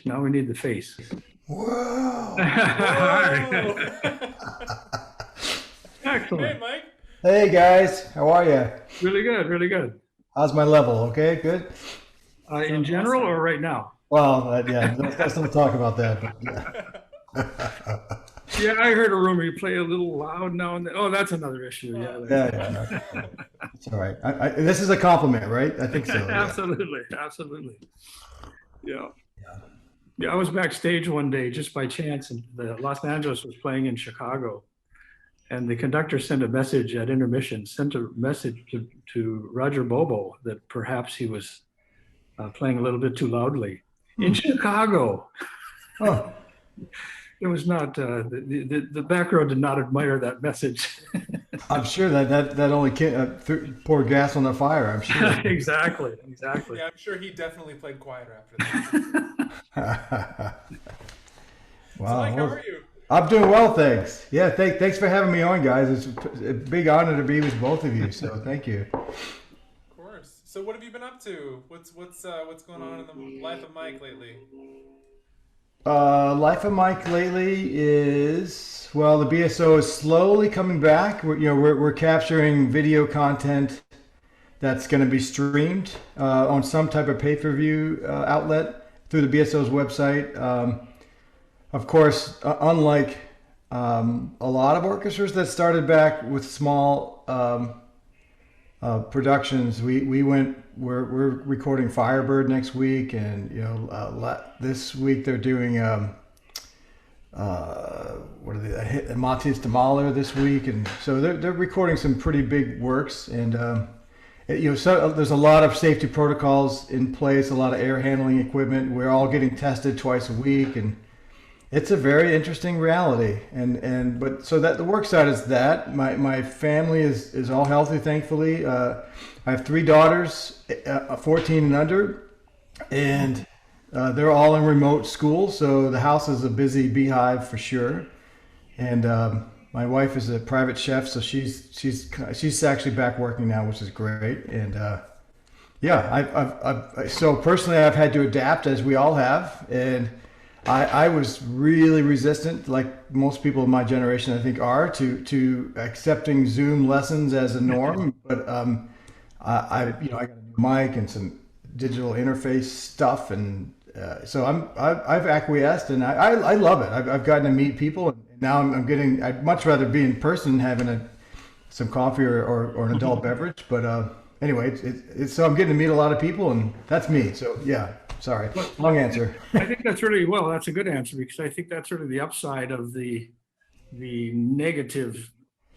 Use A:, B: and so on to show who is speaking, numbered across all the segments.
A: Now we need the face.
B: Whoa!
A: Excellent.
C: Hey, Mike.
B: Hey guys, how are you?
A: Really good. Really good.
B: How's my level? Okay, good.
A: In general or right now?
B: Well, yeah, let's not talk about that. But, yeah.
A: Yeah, I heard a rumor you play a little loud now and then. Oh, that's another issue.
B: Yeah, it's all right. This is a compliment, right? I think so. Yeah.
A: Absolutely. Yeah. Yeah, I was backstage one day just by chance, and the Los Angeles was playing in Chicago, and the conductor sent a message at intermission, sent a message to Roger Bobo that perhaps he was playing a little bit too loudly in Chicago.
B: Oh.
A: It was not, the back row did not admire that message.
B: I'm sure that only poured gas on the fire. I'm sure.
A: Exactly.
C: Yeah, I'm sure he definitely played quieter after that.
B: Wow.
C: So, Mike, how are you?
B: I'm doing well, thanks. Yeah, thanks for having me on, guys. It's a big honor to be with both of you. So thank you.
C: Of course. So, what have you been up to? What's going on in the life of Mike lately?
B: Life of Mike lately is, well, the BSO is slowly coming back. We're capturing video content that's going to be streamed on some type of pay-per-view outlet through the BSO's website. Of course, unlike a lot of orchestras that started back with small productions, we're recording Firebird next week, and this week they're doing Mathis this week, and so they're recording some pretty big works, and so there's a lot of safety protocols in place, a lot of air handling equipment. We're all getting tested twice a week, and it's a very interesting reality. But so that the work side is that my family is all healthy, thankfully. I have 3 daughters, 14 and under, and they're all in remote school. So the house is a busy beehive for sure. And my wife is a private chef, so she's actually back working now, which is great. And so personally, I've had to adapt, as we all have, and I was really resistant, like most people of my generation, I think, are to accepting Zoom lessons as a norm. But I got a new mic and some digital interface stuff, and so I've acquiesced, and I love it. I've gotten to meet people, and now I'd much rather be in person, having some coffee or an adult beverage. But anyway, so I'm getting to meet a lot of people, and that's me. So yeah. Sorry, long answer.
A: I think that's that's a good answer, because I think that's really the upside of the negative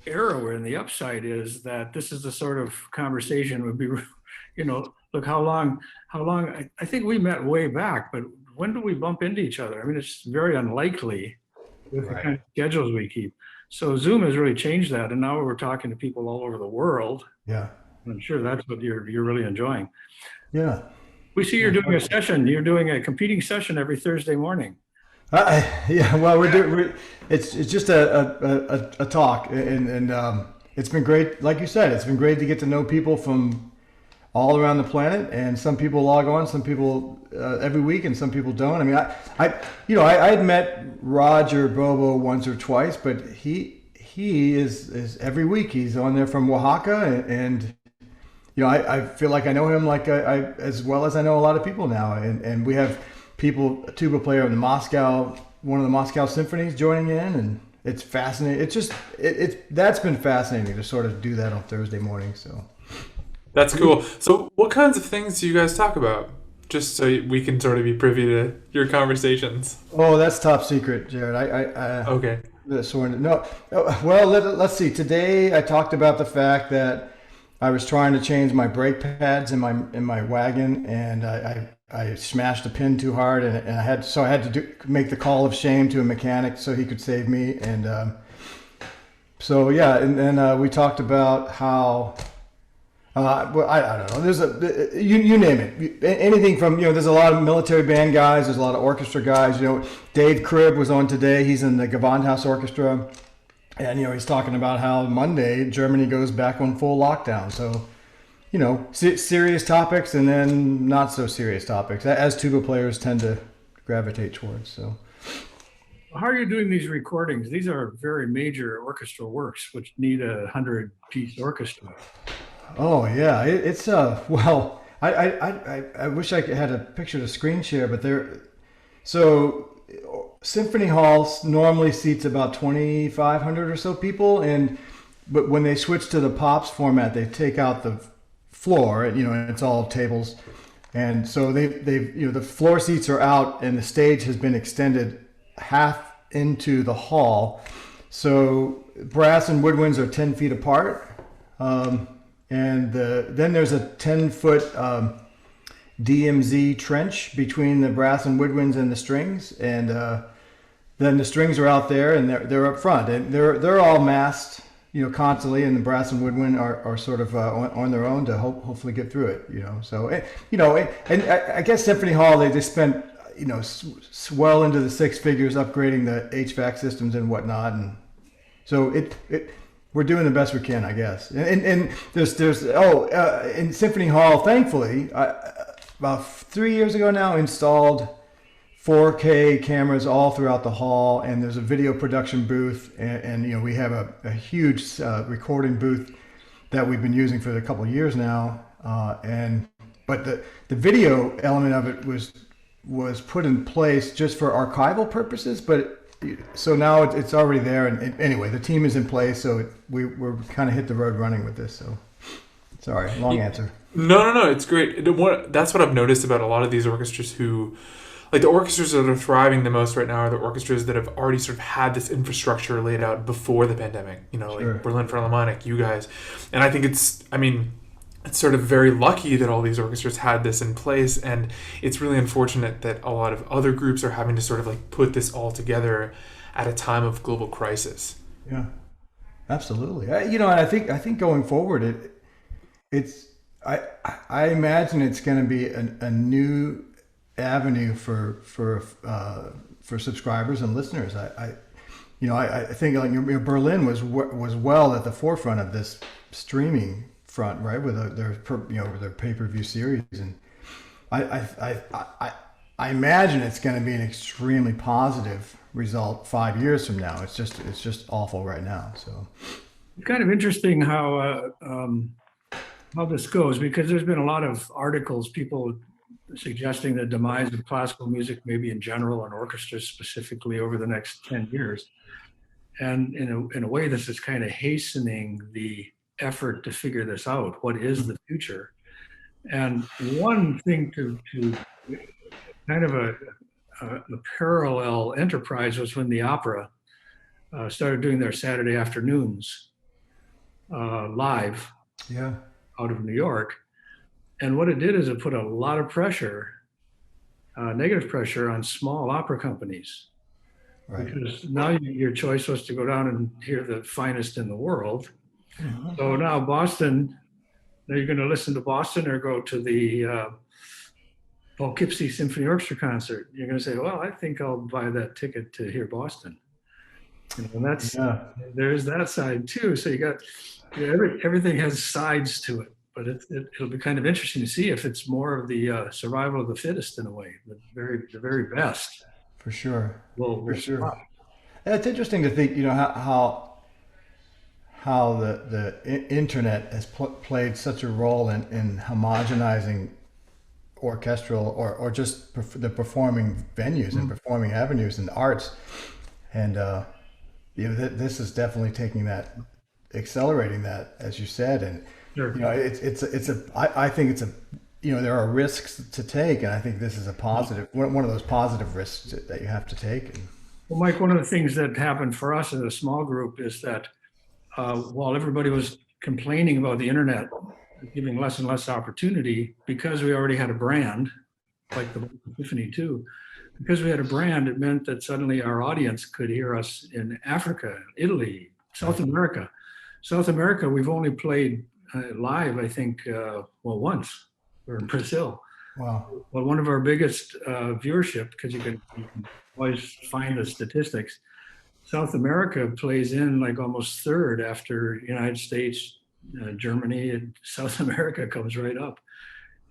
A: era we're in. The upside is that this is the sort of conversation would be, look how long, I think we met way back, but when do we bump into each other? I mean, it's very unlikely with the kind of schedules we keep. So Zoom has really changed that. And now we're talking to people all over the world.
B: Yeah.
A: I'm sure that's what you're really enjoying.
B: Yeah.
A: We see you're doing a session. You're doing a competing session every Thursday morning.
B: Yeah, well, it's just a talk, and it's been great. Like you said, it's been great to get to know people from all around the planet, and some people log on, some people every week, and some people don't. I mean, I had met Roger Bobo once or twice, but he is every week. He's on there from Oaxaca, and I feel like I know him like I as well as I know a lot of people now, and we have people, a tuba player in one of the Moscow symphonies joining in, and it's fascinating. That's been fascinating to sort of do that on Thursday morning. So
C: that's cool. So what kinds of things do you guys talk about? Just so we can sort of be privy to your conversations.
B: Oh, that's top secret, Jarrett.
C: Okay.
B: No. Well, let's see. Today I talked about the fact that I was trying to change my brake pads in my wagon, and I smashed a pin too hard, and I had to make the call of shame to a mechanic so he could save me. And so yeah, and then we talked about how well, I don't know. There's you name it, anything from there's a lot of military band guys, there's a lot of orchestra guys. Dave Cribb was on today. He's in the Gewandhaus Orchestra. And, he's talking about how Monday Germany goes back on full lockdown. So, serious topics and then not so serious topics, as tuba players tend to gravitate towards. So.
A: How are you doing these recordings? These are very major orchestral works, which need a 100-piece orchestra.
B: Oh yeah, it's well, I wish I had a picture to screen share, but so symphony halls normally seats about 2,500 or so people, but when they switch to the pops format, they take out the floor, and it's all tables, and so they've the floor seats are out, and the stage has been extended half into the hall, so brass and woodwinds are 10 feet apart. And then there's a 10-foot DMZ trench between the brass and woodwinds and the strings, and then the strings are out there, and they're up front, and they're all masked, constantly, and the brass and woodwind are sort of on their own to hopefully get through it, So and I guess Symphony Hall, they just spent well into the six figures upgrading the HVAC systems and whatnot, and so we're doing the best we can, I guess. And there's in Symphony Hall, thankfully, about 3 years ago now, installed 4K cameras all throughout the hall, and there's a video production booth, and we have a huge recording booth that we've been using for a couple of years now. But the video element of it was put in place just for archival purposes, but. So now it's already there, and anyway, the team is in place, so we're kind of hit the road running with this. So, sorry, long answer.
C: No, it's great. That's what I've noticed about a lot of these orchestras who, like the orchestras that are thriving the most right now are the orchestras that have already sort of had this infrastructure laid out before the pandemic.
B: Sure.
C: Like Berlin Philharmonic, you guys, and I think it's sort of very lucky that all these orchestras had this in place, and it's really unfortunate that a lot of other groups are having to sort of like put this all together at a time of global crisis.
B: Yeah, absolutely. And I think going forward, I imagine it's going to be a new avenue for subscribers and listeners. I think like Berlin was well at the forefront of this streaming front, right, with their pay-per-view series, and I imagine it's going to be an extremely positive result 5 years from now. It's just awful right now. So
A: It's kind of interesting how this goes, because there's been a lot of articles, people suggesting the demise of classical music, maybe in general, and orchestras specifically, over the next 10 years. And in a way, this is kind of hastening the effort to figure this out. What is the future? And one thing to kind of a parallel enterprise was when the opera started doing their Saturday afternoons live out of New York. And what it did is it put a lot of pressure, negative pressure, on small opera companies. Right. Because now your choice was to go down and hear the finest in the world. Mm-hmm. So now Boston, are you going to listen to Boston or go to the Poughkeepsie Symphony Orchestra concert? You're going to say, well, I think I'll buy that ticket to hear Boston. And that's, there's that side too. So you got, everything has sides to it, but it'll be kind of interesting to see if it's more of the survival of the fittest in a way, the very best.
B: For sure.
A: For sure.
B: It's interesting to think, how the internet has played such a role in homogenizing orchestral or just the performing venues and performing avenues and arts, and this is definitely taking that, accelerating that, as you said, and sure. I think it's a there are risks to take, and I think this is a positive, one of those positive risks that you have to take.
A: Well, Mike, one of the things that happened for us as a small group is that while everybody was complaining about the internet giving less and less opportunity, because we already had a brand, like the Boston Symphony too, because we had a brand, it meant that suddenly our audience could hear us in Africa, Italy, South America. South America, we've only played live, I think, once. We're in Brazil.
B: Wow.
A: Well, one of our biggest viewership, because you can always find the statistics, South America plays in like almost third after United States, Germany, and South America comes right up.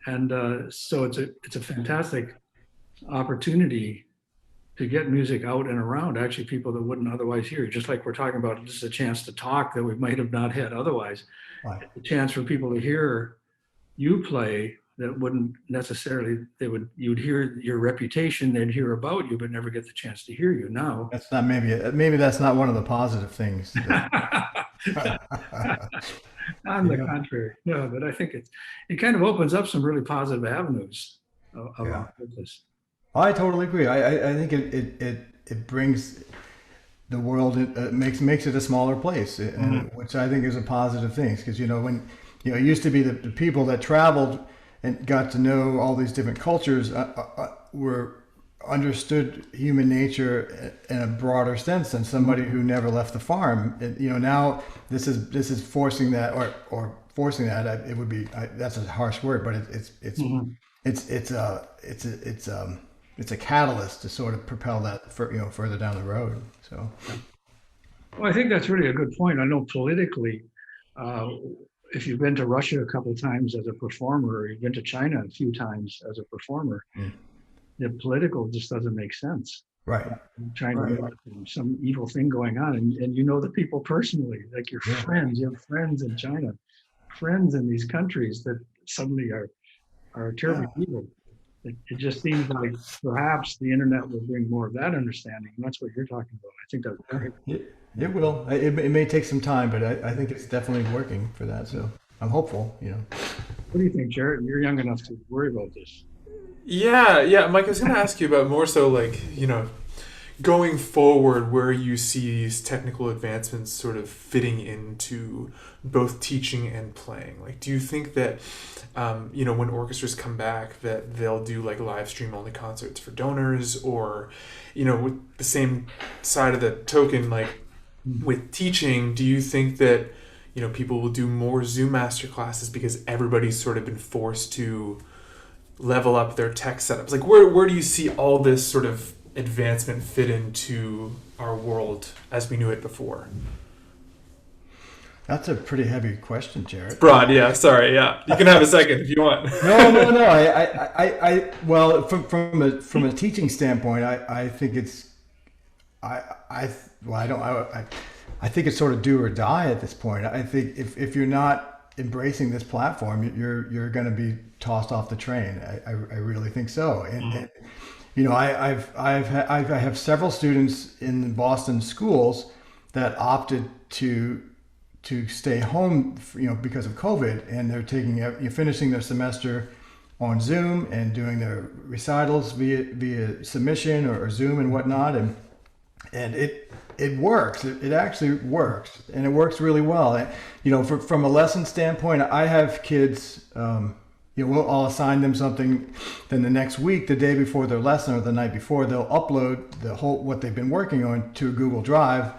A: And so it's a fantastic opportunity to get music out and around, actually people that wouldn't otherwise hear. Just like we're talking about, this is a chance to talk that we might have not had otherwise.
B: Right.
A: It's a chance for people to hear you play that wouldn't necessarily, you'd hear your reputation, they'd hear about you, but never get the chance to hear you now.
B: That's not maybe that's not one of the positive things.
A: On the contrary, no, but I think it kind of opens up some really positive avenues along with this.
B: I totally agree. I think it brings the world, it makes it a smaller place, and which I think is a positive thing. Because when it used to be the people that traveled and got to know all these different cultures were understood human nature in a broader sense than somebody who never left the farm. And, now this is forcing that or forcing that. It would be that's a harsh word, but it's a catalyst to sort of propel that further down the road. So,
A: well, I think that's really a good point. I know politically, if you've been to Russia a couple of times as a performer, or you've been to China a few times as a performer, the political just doesn't make sense.
B: Right.
A: Trying to get some evil thing going on, and the people personally, like your friends. You have friends in China, friends in these countries that suddenly are terribly evil. It just seems like perhaps the internet will bring more of that understanding, and that's what you're talking about. I think that's great.
B: It will. It may take some time, but I think it's definitely working for that. So I'm hopeful.
A: What do you think, Jarrett? You're young enough to worry about this.
C: Yeah, Mike, I was going to ask you about more so like, going forward, where you see these technical advancements sort of fitting into both teaching and playing. Like, do you think that, when orchestras come back, that they'll do like live stream only concerts for donors, or, with the same side of the token, like with teaching, do you think that, people will do more Zoom master classes because everybody's sort of been forced to level up their tech setups? Like, where do you see all this sort of advancement fit into our world as we knew it before?
B: That's a pretty heavy question, Jarrett.
C: Broad, yeah. Sorry, yeah. You can have a second if you want.
B: No. Well, from a teaching standpoint, I think it's, I think it's sort of do or die at this point. I think if you're not embracing this platform, you're going to be tossed off the train. I really think so. And I have several students in the Boston schools that opted to stay home, because of COVID, and they're finishing their semester on Zoom and doing their recitals via submission or Zoom and whatnot, and it works. It actually works, and it works really well. And, from a lesson standpoint, I have kids. I'll assign them something. Then the next week, the day before their lesson or the night before, they'll upload what they've been working on to a Google Drive,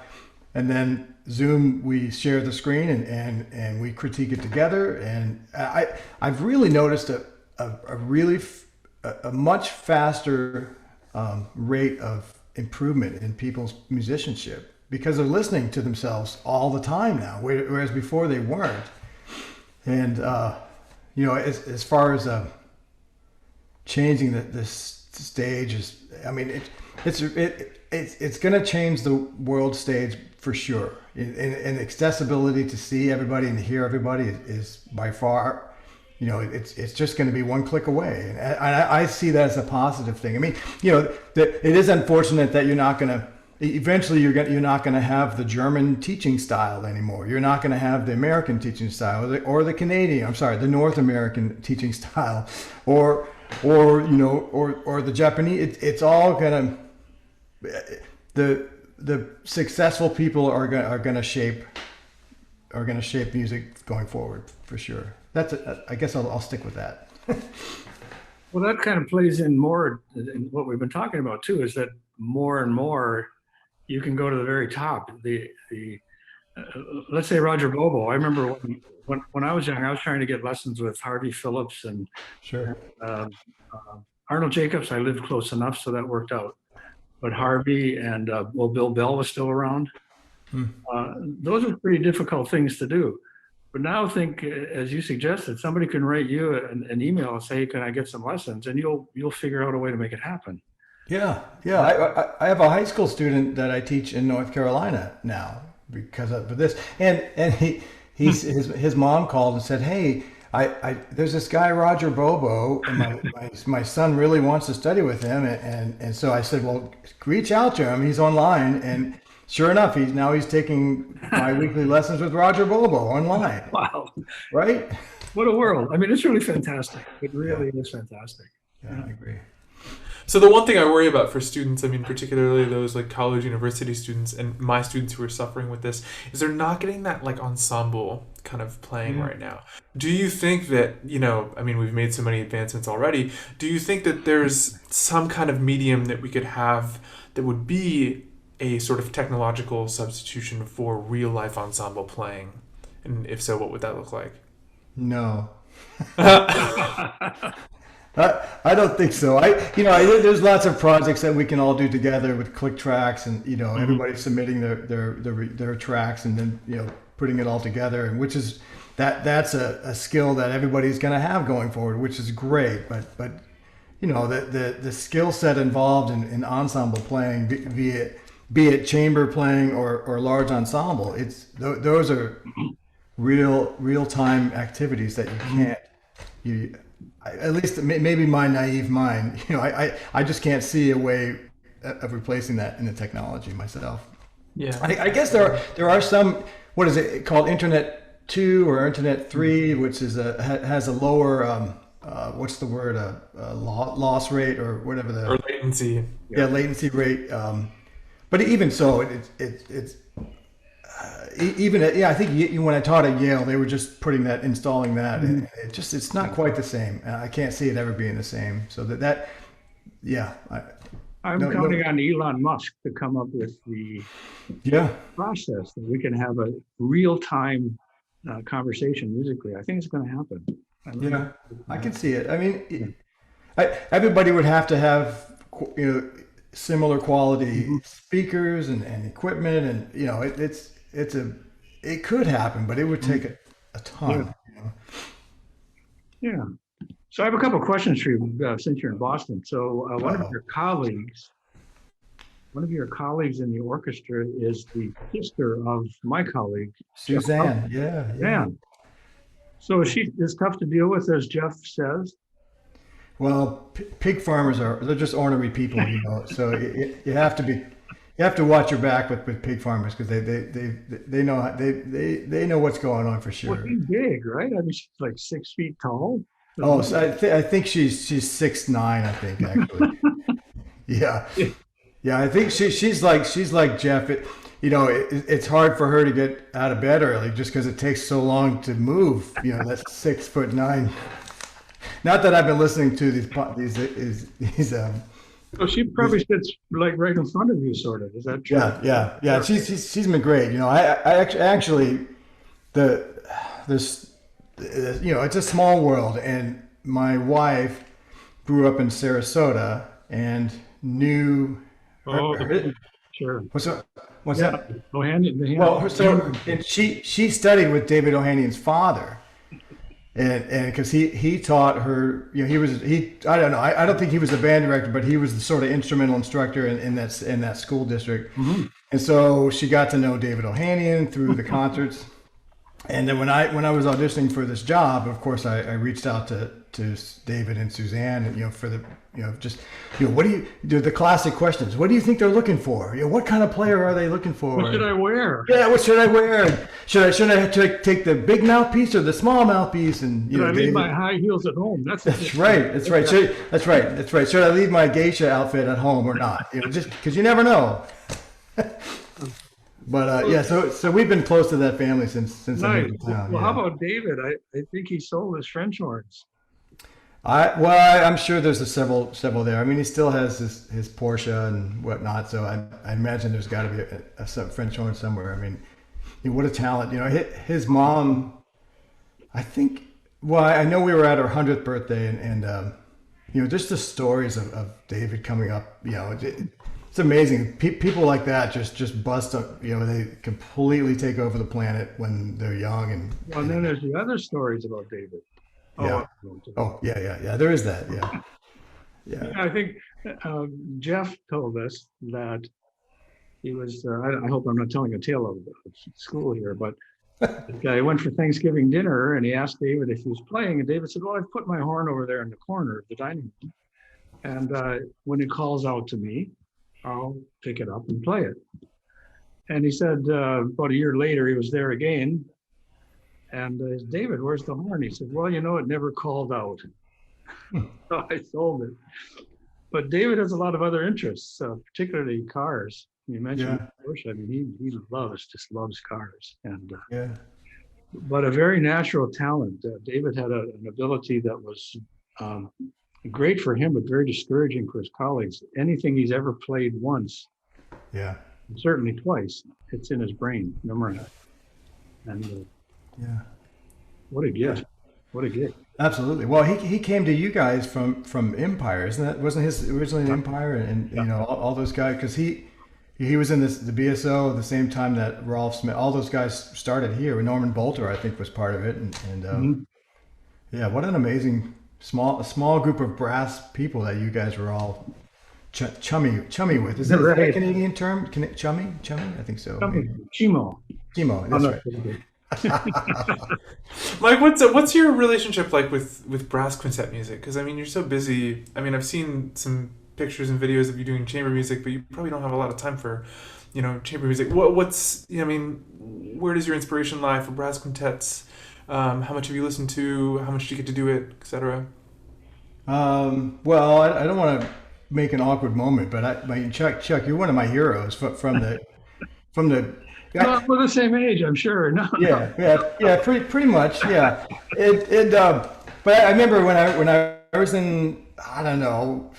B: and then Zoom, we share the screen and we critique it together. And I've really noticed a much faster rate of improvement in people's musicianship because they're listening to themselves all the time now, whereas before they weren't. And as far as changing the stage is, it's going to change the world stage for sure. And accessibility to see everybody and to hear everybody is by far, it's just going to be one click away. And I see that as a positive thing. It is unfortunate that you're not going to, eventually you're not going to have the German teaching style anymore. You're not going to have the American teaching style or the the North American teaching style or the Japanese. It's all going to, the successful people are going to shape music going forward for sure. I guess I'll stick with that.
A: Well, that kind of plays in more in what we've been talking about too, is that more and more you can go to the very top. Let's say Roger Bobo. I remember when I was young, I was trying to get lessons with Harvey Phillips and
B: Sure.
A: Arnold Jacobs. I lived close enough, so that worked out. But Harvey and Bill Bell was still around. Those are pretty difficult things to do. But now think, as you suggested, somebody can write you an email and say, "Can I get some lessons?" And you'll figure out a way to make it happen.
B: Yeah. I have a high school student that I teach in North Carolina now because of this, and his mom called and said, "Hey, I there's this guy Roger Bobo, and my son really wants to study with him, and so I said, well, reach out to him. He's online, and sure enough, he's taking bi-weekly lessons with Roger Bobo online.
A: Wow.
B: Right?
A: What a world. I mean, it's really fantastic. It really is fantastic.
B: Yeah, I agree.
C: So the one thing I worry about for students, I mean, particularly those like college, university students, and my students who are suffering with this, is they're not getting that like ensemble kind of playing right now. Do you think that, I mean, we've made so many advancements already. Do you think that there's some kind of medium that we could have that would be a sort of technological substitution for real life ensemble playing? And if so, what would that look like?
B: No. I don't think so. There's lots of projects that we can all do together with click tracks, and everybody submitting their tracks, and then putting it all together, and which is that's a skill that everybody's going to have going forward, which is great. But the skill set involved in ensemble playing, be it chamber playing or large ensemble, those are real time activities that at least maybe my naive mind, I just can't see a way of replacing that in the technology myself.
C: Yeah.
B: I guess there are some, what is it called, Internet 2 or Internet 3, which is has a lower what's the word, loss rate or whatever
C: or latency.
B: Yeah, latency rate. But even so, it's I think when I taught at Yale, they were just installing that, and it's not quite the same. I can't see it ever being the same. So
A: I'm counting on Elon Musk to come up with the process that we can have a real-time conversation musically. I think it's going to happen.
B: I can see it. I mean, everybody would have to have similar quality speakers and equipment, and it could happen, but it would take a ton.
A: Yeah. So I have a couple of questions for you since you're in Boston. So one of your colleagues in the orchestra is the sister of my colleague,
B: Suzanne. Yeah.
A: So is tough to deal with, as Jeff says.
B: Well, pig farmers they're just ornery people, So you have to watch your back with pig farmers, because they know what's going on for sure.
A: Well, she's big, right? I mean, she's like 6 feet tall.
B: Oh, so I think she's 6'9", I think, actually. Yeah. I think she's like Jeff. It's hard for her to get out of bed early just because it takes so long to move. That's 6'9". Not that I've been listening to these.
A: So she probably sits like right in front of you, sort of. Is that true?
B: Yeah. She's been great. I actually it's a small world, and my wife grew up in Sarasota and knew.
A: Sure.
B: What's that?
A: Ohanian.
B: Well, and she studied with David Ohanian's father. And because he taught her, I don't know, I don't think he was a band director, but he was the sort of instrumental instructor in that school district. Mm-hmm. And so she got to know David Ohanian through the concerts. And then when I was auditioning for this job, of course, I reached out to David and Suzanne, and for the what do you do, the classic questions? What do you think they're looking for? What kind of player are they looking for?
A: What should I wear?
B: Yeah, what should I wear? Should I take the big mouthpiece or the small mouthpiece? And
A: I leave my high heels at home. That's
B: right. That's right. Should I leave my geisha outfit at home or not? Just because you never know. But so we've been close to that family since I moved to town.
A: Well, how about David? I think he sold his French horns.
B: I'm sure there's several there. I mean, he still has his Porsche and whatnot, so I imagine there's got to be a French horn somewhere. I mean, what a talent! His mom. I think. Well, I know we were at her 100th birthday, and just the stories of David coming up. It's amazing. People like that just bust up. They completely take over the planet when they're young. And
A: then there's the other stories about David.
B: Yeah. Yeah. There is that. Yeah.
A: I think Jeff told us that he was, I hope I'm not telling a tale of school here, but the guy went for Thanksgiving dinner and he asked David if he was playing. And David said, well, I've put my horn over there in the corner of the dining room. And when it calls out to me, I'll pick it up and play it. And he said, about a year later, he was there again. And David, where's the horn? He said, well, it never called out. So I sold it. But David has a lot of other interests, particularly cars. You mentioned Porsche. I mean, he just loves cars. And but a very natural talent. David had an ability that was great for him, but very discouraging for his colleagues. Anything he's ever played once, certainly twice, it's in his brain, memorized. And what a gift! What a gift!
B: Absolutely. Well, he came to you guys from Empire, wasn't his originally Empire, and all those guys, because he was in the BSO at the same time that Rolf Smith, all those guys started here. Norman Bolter, I think, was part of it, and what an amazing small group of brass people that you guys were all chummy with. Is that a Canadian term? Chummy? I think so.
A: Chimo.
B: That's right.
C: Mike, what's your relationship like with brass quintet music? Because I mean, you're so busy. I mean, I've seen some pictures and videos of you doing chamber music, but you probably don't have a lot of time for, chamber music. What's I mean, where does your inspiration lie for brass quintets? How much have you listened to? How much do you get to do it, etc.?
B: Well, I don't want to make an awkward moment, but Chuck, you're one of my heroes from the.
A: Well, we're the same age, I'm sure. No.
B: Pretty much, yeah. But I remember when I was in, I don't know,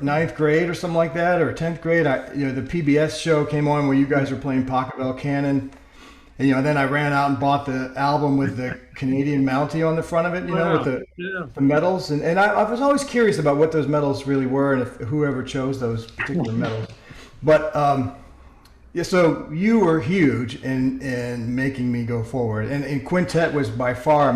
B: ninth grade or something like that, or 10th grade. The PBS show came on where you guys were playing Pachelbel Canon, and then I ran out and bought the album with the Canadian Mountie on the front of it, with the medals, and I was always curious about what those medals really were and if whoever chose those particular medals, but. So you were huge in making me go forward, and quintet was by far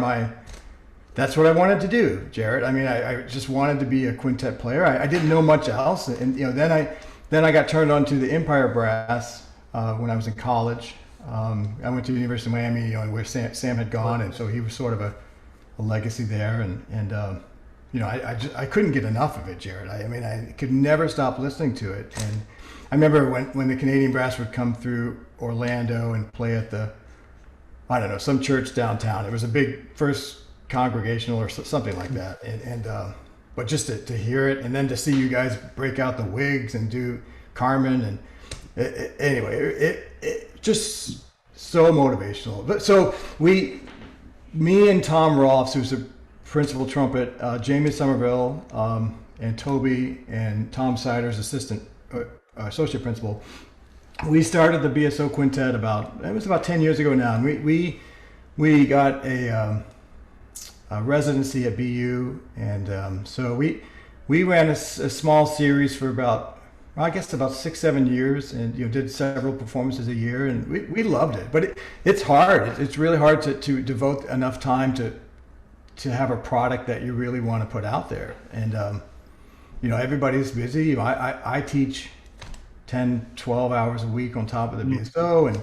B: that's what I wanted to do, Jarrett. I mean, I just wanted to be a quintet player. I didn't know much else, and then I got turned on to the Empire Brass when I was in college. I went to the University of Miami, where Sam had gone, and so he was sort of a legacy there, and I couldn't get enough of it, Jarrett. I could never stop listening to it, and I remember when the Canadian Brass would come through Orlando and play at some church downtown. It was a big first congregational or something like that. But just to hear it and then to see you guys break out the wigs and do Carmen it just so motivational. But so me and Tom Rolfs, who's the principal trumpet, Jamie Somerville, and Toby and Tom Sider's associate principal, we started the BSO quintet about 10 years ago now, and we got a residency at BU, and so we ran a small series for about 6-7 years, and did several performances a year, and we loved it. But it's hard. It's really hard to devote enough time to have a product that you really want to put out there, and everybody's busy. I teach 10-12 hours a week on top of the BSO, and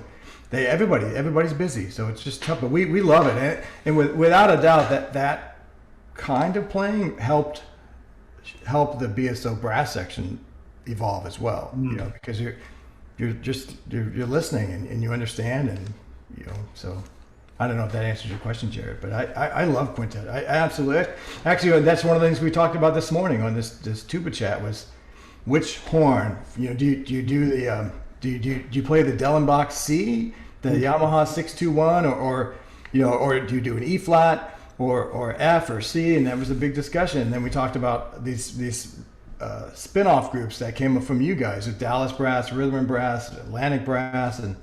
B: everybody's busy, so it's just tough. But we love it, and without a doubt that kind of playing helped the BSO brass section evolve as well. Because you're listening and you understand, and so I don't know if that answers your question, Jarrett, but I love quintet. I absolutely, actually, that's one of the things we talked about this morning on this Tuba chat was which horn. Do you play the Dellenbach C, the Yamaha 621, or do you do an E flat or F or C? And that was a big discussion. And then we talked about these spin-off groups that came from you guys with Dallas Brass, Rhythm and Brass, Atlantic Brass, and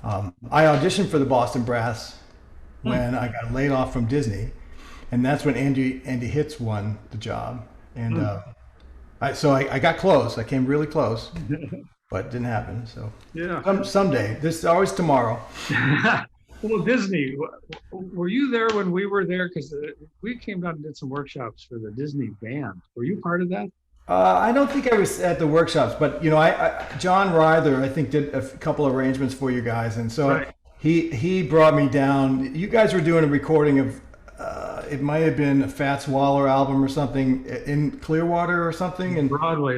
B: I auditioned for the Boston Brass when I got laid off from Disney, and that's when Andy Hitz won the job, and I got close. I came really close, but it didn't happen. So someday. There's always tomorrow.
A: Well, Disney, were you there when we were there? Because we came down and did some workshops for the Disney band. Were you part of that?
B: I don't think I was at the workshops, but John Ryther, I think, did a couple arrangements for you guys, and so
A: Right.
B: he brought me down. You guys were doing a recording of it might have been a Fats Waller album or something in Clearwater or something, and
A: The Broadway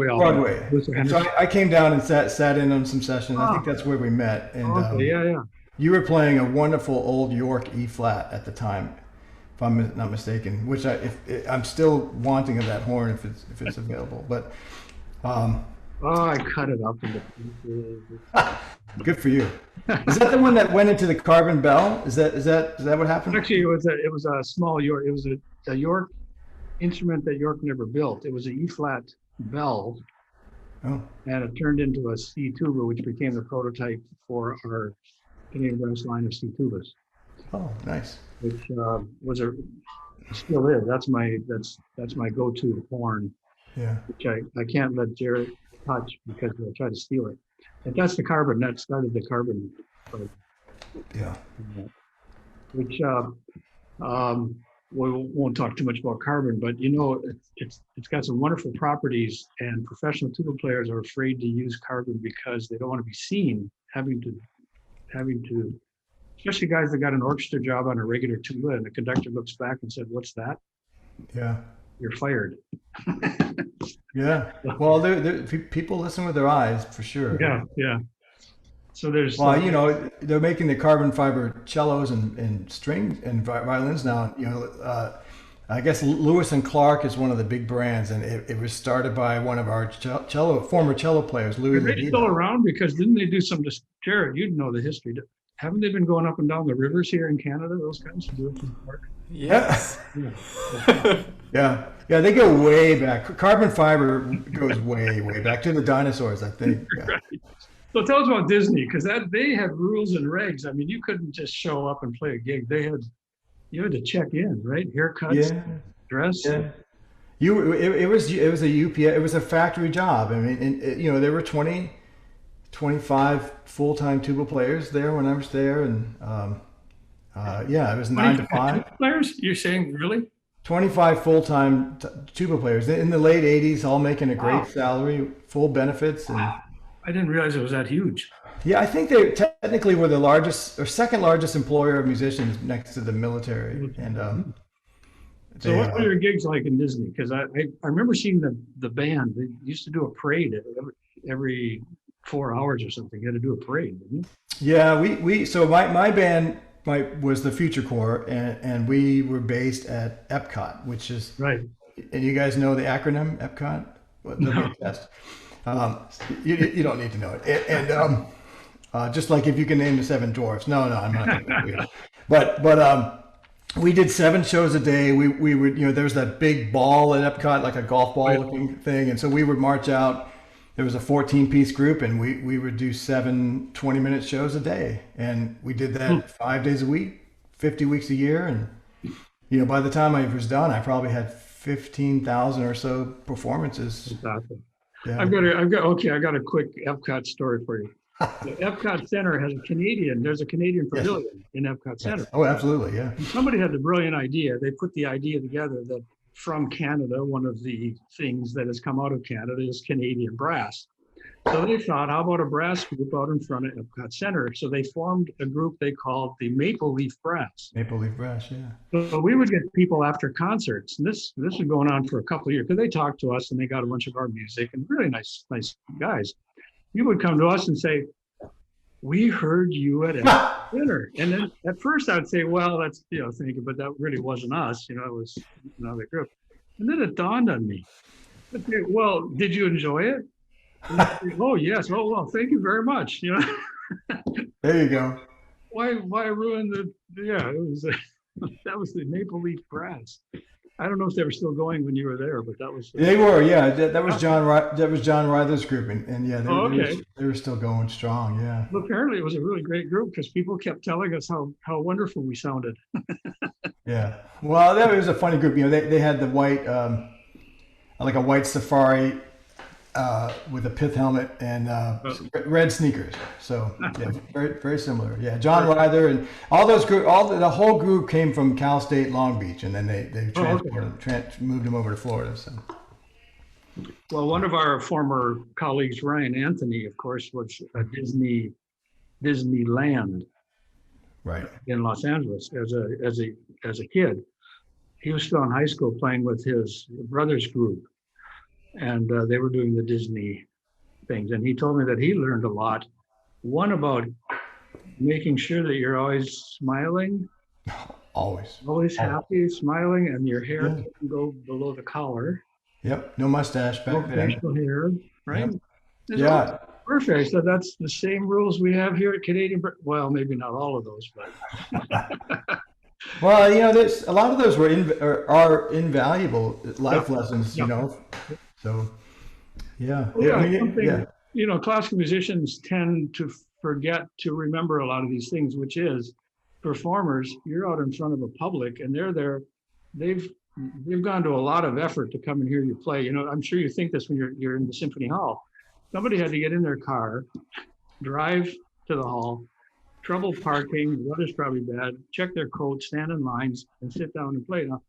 A: album.
B: Broadway.
A: Luther
B: And so
A: Henderson.
B: I came down and sat in on some sessions. I think that's where we met. And
A: Okay, yeah.
B: you were playing a wonderful old York E flat at the time, if I'm not mistaken. Which I'm still wanting of that horn if it's available. But
A: I cut it up into pieces.
B: good for you. Is that the one that went into the carbon bell? Is that what happened?
A: Actually, it was a small York. It was a York instrument that York never built. It was an E flat bell,
B: Oh,
A: and it turned into a C tuba, which became the prototype for our Canadian brass line of C tubas,
B: oh, nice.
A: which still is. That's my go-to horn,
B: Yeah.
A: which I can't let Jarrett touch because he'll try to steal it. And that's the carbon. That started the carbon,
B: Yeah.
A: which we won't talk too much about carbon, but it's got some wonderful properties, and professional tuba players are afraid to use carbon because they don't want to be seen having to, especially guys that got an orchestra job on a regular tuba, and the conductor looks back and said, "What's that?"
B: Yeah.
A: You're fired.
B: Yeah. Well, people listen with their eyes for sure.
A: Yeah. So there's
B: Well, they're making the carbon fiber cellos and strings and violins now. I guess Lewis and Clark is one of the big brands, and it was started by one of our former cello players, Louis
A: are they
B: Ledina.
A: still around? Because didn't they do some? Jared, you'd know the history. Haven't they been going up and down the rivers here in Canada? Those guys do it in the park.
C: Yes.
B: Yeah, they go way back. Carbon fiber goes way back to the dinosaurs, I think. Yeah.
A: Right. So tell us about Disney, because they had rules and regs. I mean, you couldn't just show up and play a gig. You had to check in, right? Haircuts,
B: Yeah.
A: dress.
B: Yeah. It was a UPS. It was a factory job. I mean, there were 25 full-time tuba players there when I was there, and it was 9 to 5.
A: Tuba players? You're saying really?
B: 25 full-time tuba players in the late 80s, all making a great
A: Wow.
B: salary, full benefits, and
A: I didn't realize it was that huge.
B: yeah, I think they technically were the largest or second largest employer of musicians next to the military. And
A: So what were your gigs like in Disney? Because I remember seeing the band. They used to do a parade every 4 hours or something. You had to do a parade, didn't you?
B: yeah, so my band was the Future Corps, and we were based at Epcot, which is
A: Right.
B: and you guys know the acronym Epcot? Well, they'll be test. You don't need to know it. And just like if you can name the 7 dwarfs. No, I'm not doing that weird. But we did 7 shows a day. We would, there was that big ball at Epcot, like a golf ball looking thing. And so we would march out. There was a 14-piece group, and we would do 7 20-minute shows a day. And we did that 5 days a week, 50 weeks a year. And, by the time I was done, I probably had 15,000 or so performances.
A: Exactly.
B: Yeah.
A: I got a quick Epcot story for you. The Epcot Center there's a Canadian pavilion in Epcot Center.
B: Oh, absolutely. Yeah.
A: And somebody had the brilliant idea. They put the idea together that from Canada, one of the things that has come out of Canada is Canadian brass. So they thought, how about a brass group out in front of Epcot Center? So they formed a group they called the Maple Leaf Brass.
B: Maple Leaf Brass, yeah.
A: So we would get people after concerts, and this was going on for a couple of years, because they talked to us and they got a bunch of our music, and really nice guys. You would come to us and say, "We heard you at dinner." And then at first I'd say, "Well, that's thinking, but that really wasn't us. It was another group." And then it dawned on me. Okay, well, did you enjoy it? And I'd say, oh yes. Oh well, thank you very much.
B: There you go.
A: Why ruin the? Yeah, it was. That was the Maple Leaf Brass. I don't know if they were still going when you were there, but that was.
B: They were, yeah. That was John Ryther's group, and yeah,
A: okay.
B: they were still going strong, yeah.
A: Well, apparently, it was a really great group because people kept telling us how wonderful we sounded.
B: Yeah. Well, that was a funny group. They had the white, like a white safari with a pith helmet and red sneakers. So yeah, very very similar. Yeah, John Ryther and all those the whole group came from Cal State Long Beach, and then they moved them over to Florida. So
A: Well, one of our former colleagues, Ryan Anthony, of course, was a Disneyland
B: Right.
A: in Los Angeles as a kid. He was still in high school playing with his brother's group, and they were doing the Disney things. And he told me that he learned a lot. One about making sure that you're always smiling,
B: Always.
A: always happy, smiling, and your hair
B: Yeah.
A: doesn't go below the collar.
B: Yep. No mustache
A: No
B: back then.
A: facial hair, right?
B: Yep.
A: It's
B: Yeah.
A: perfect. So that's the same rules we have here at Canadian. Well, maybe not all of those, but
B: Well, there's a lot of those are invaluable life lessons,
A: Yeah.
B: So, yeah.
A: yeah,
B: I mean,
A: something, classical musicians tend to forget to remember a lot of these things, which is performers, you're out in front of a public and they're there. They've gone to a lot of effort to come and hear you play. I'm sure you think this when you're in the symphony hall. Somebody had to get in their car, drive to the hall, trouble parking, the weather's probably bad, check their coat, stand in lines, and sit down and play. Now,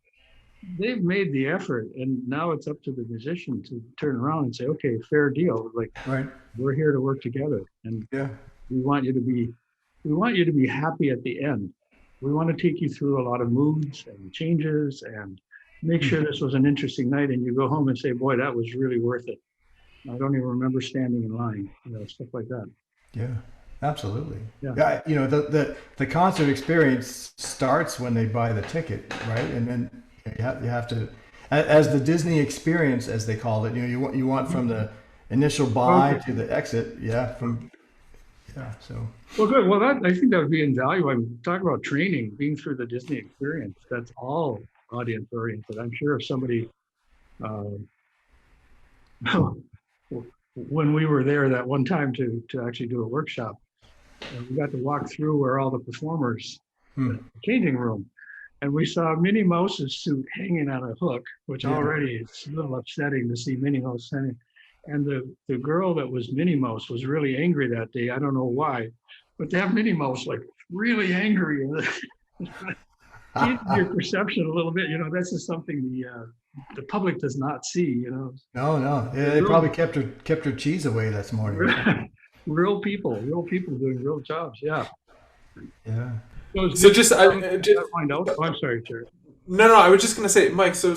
A: they've made the effort, and now it's up to the musician to turn around and say, okay, fair deal. Like,
B: right.
A: we're here to work together, and
B: Yeah.
A: we want you to be happy at the end. We want to take you through a lot of moods and changes and make sure this was an interesting night, and you go home and say, boy, that was really worth it. I don't even remember standing in line, stuff like that.
B: Yeah. Absolutely.
A: Yeah.
B: The concert experience starts when they buy the ticket, right? And then you have to, as the Disney experience, as they call it. You want from the initial buy to the exit. Yeah. So.
A: Well, good. Well, I think that would be invaluable. I'm talking about training, being through the Disney experience. That's all audience oriented. I'm sure if somebody, when we were there that one time to actually do a workshop, we got to walk through where all the performers, the changing room, and we saw Minnie Mouse's suit hanging on a hook, which already is a little upsetting to see Minnie Mouse hanging. And the girl that was Minnie Mouse was really angry that day. I don't know why, but to have Minnie Mouse like really angry, your perception a little bit. This is something the public does not see.
B: No. Yeah, they probably kept her cheese away this morning.
A: Real people doing real jobs. Yeah.
B: Yeah.
C: So just
A: find out. Oh, I'm sorry, Jarrett.
C: No, I was just gonna say, Mike. So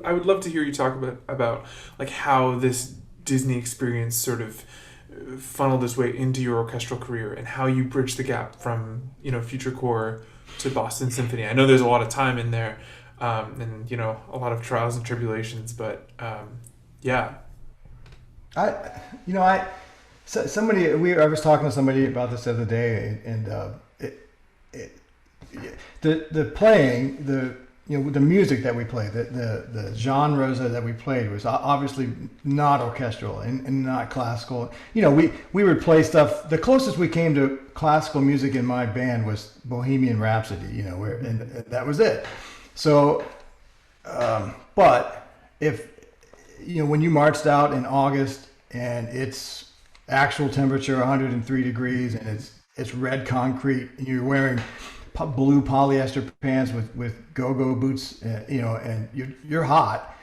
C: I would love to hear you talk about like how this Disney experience sort of funneled its way into your orchestral career and how you bridged the gap from Future Core to Boston Symphony. I know there's a lot of time in there, and a lot of trials and tribulations, but yeah.
B: I was talking to somebody about this the other day, and the playing, the music that we played, the genres that we played was obviously not orchestral and not classical. We would play stuff. The closest we came to classical music in my band was Bohemian Rhapsody. And that was it. So, but if when you marched out in August and it's actual temperature 103 degrees and it's red concrete and you're wearing blue polyester pants with go-go boots, and you're hot,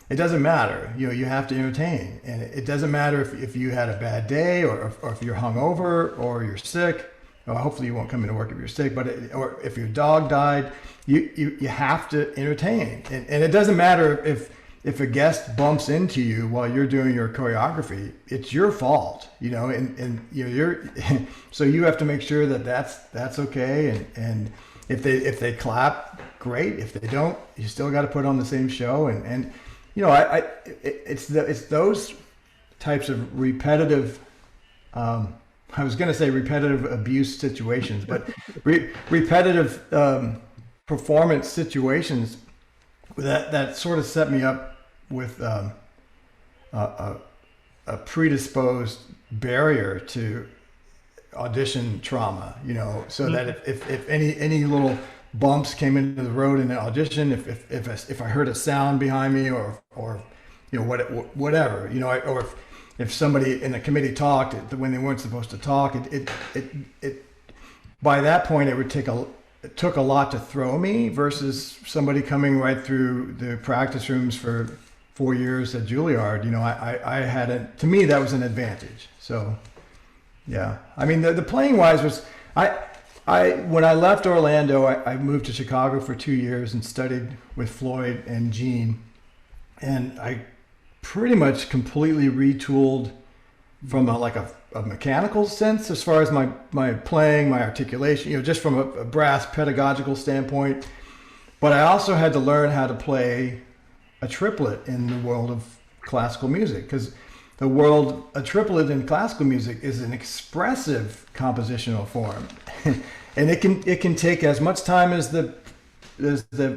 B: it doesn't matter. You have to entertain, and it doesn't matter if you had a bad day or if you're hungover or you're sick. Well, hopefully you won't come into work if you're sick, or if your dog died, you have to entertain, and it doesn't matter if a guest bumps into you while you're doing your choreography. It's your fault, and you're so you have to make sure that that's okay, and if they clap, great. If they don't, you still got to put on the same show, and it's those types of repetitive. I was going to say repetitive abuse situations, but repetitive performance situations that sort of set me up with a predisposed barrier to audition trauma, so that if any little bumps came into the road in an audition, if I heard a sound behind me or whatever, or if somebody in the committee talked when they weren't supposed to talk, it by that point it took a lot to throw me versus somebody coming right through the practice rooms for 4 years at Juilliard, I had to me, that was an advantage. So, yeah. I mean, the playing wise was, when I left Orlando, I moved to Chicago for 2 years and studied with Floyd and Gene. And I pretty much completely retooled from a mechanical sense as far as my playing, my articulation, just from a brass pedagogical standpoint. But I also had to learn how to play a triplet in the world of classical music, because a triplet in classical music is an expressive compositional form. And it can take as much time as the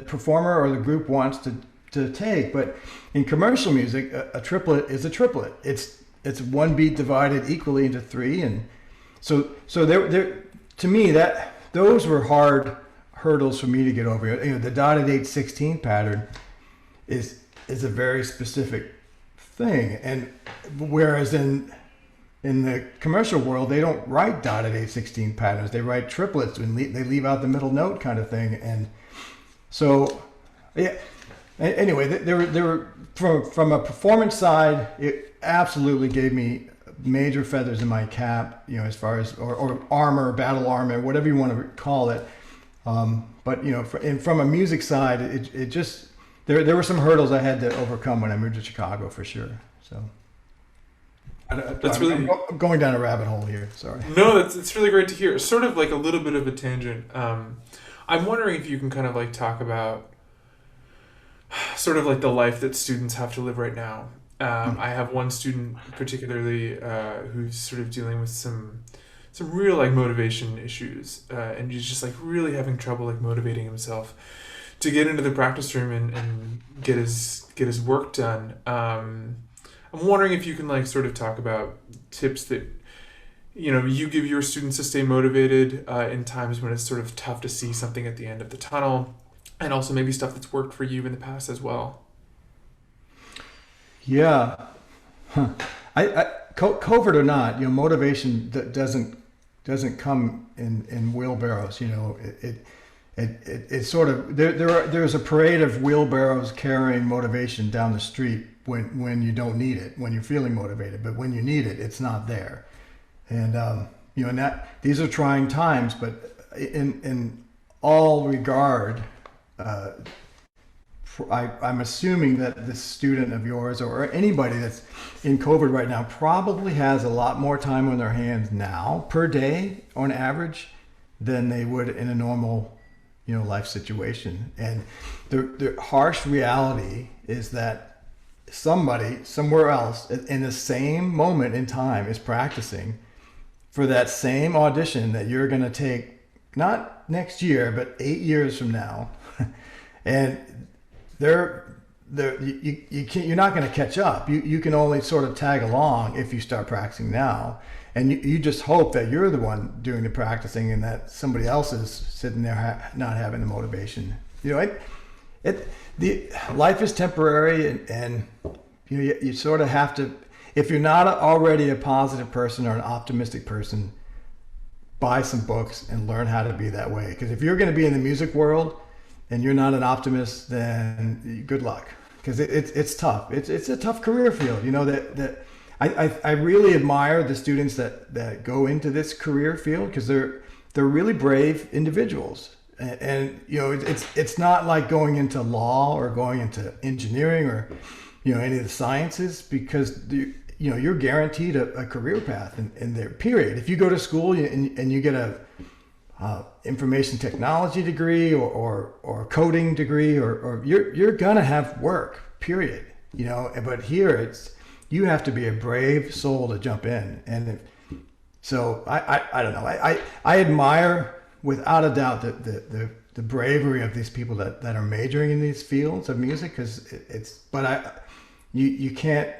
B: performer or the group wants to take. But in commercial music, a triplet is a triplet. It's one beat divided equally into three, and so there to me those were hard hurdles for me to get over. The dotted 8/16 pattern is a very specific thing, and whereas in the commercial world they don't write dotted 8/16 patterns, they write triplets and they leave out the middle note kind of thing. And so yeah, anyway, there were from a performance side, it absolutely gave me major feathers in my cap, as far as or armor, battle armor, whatever you want to call it. But from a music side, it just there were some hurdles I had to overcome when I moved to Chicago, for sure. So I'm going down a rabbit hole here. Sorry.
C: No, it's really great to hear. Sort of like a little bit of a tangent. I'm wondering if you can kind of like talk about sort of like the life that students have to live right now. I have one student particularly who's sort of dealing with some real like motivation issues, and he's just like really having trouble like motivating himself to get into the practice room and get his work done. I'm wondering if you can like sort of talk about tips that you give your students to stay motivated in times when it's sort of tough to see something at the end of the tunnel, and also maybe stuff that's worked for you in the past as well.
B: Yeah. COVID or not, motivation doesn't come in wheelbarrows. It's sort of there's a parade of wheelbarrows carrying motivation down the street when you don't need it, when you're feeling motivated, but when you need it, it's not there. And and these are trying times, but in all regard, I'm assuming that this student of yours or anybody that's in COVID right now probably has a lot more time on their hands now per day on average than they would in a normal, life situation. And the harsh reality is that somebody somewhere else in the same moment in time is practicing for that same audition that you're going to take, not next year, but 8 years from now. And you're not going to catch up. You can only sort of tag along if you start practicing now, and you just hope that you're the one doing the practicing and that somebody else is sitting there not having the motivation. Life is temporary, and you sort of have to. If you're not already a positive person or an optimistic person, buy some books and learn how to be that way. Because if you're going to be in the music world and you're not an optimist, then good luck, because it's tough. It's a tough career field. I really admire the students that go into this career field, because they're really brave individuals. And it's not like going into law or going into engineering or any of the sciences, because you're guaranteed a career path in there, period. If you go to school and you get a information technology degree or coding degree, or you're gonna have work, period. But here you have to be a brave soul to jump in. And so I don't know. I admire without a doubt the bravery of these people that are majoring in these fields of music, because you can't.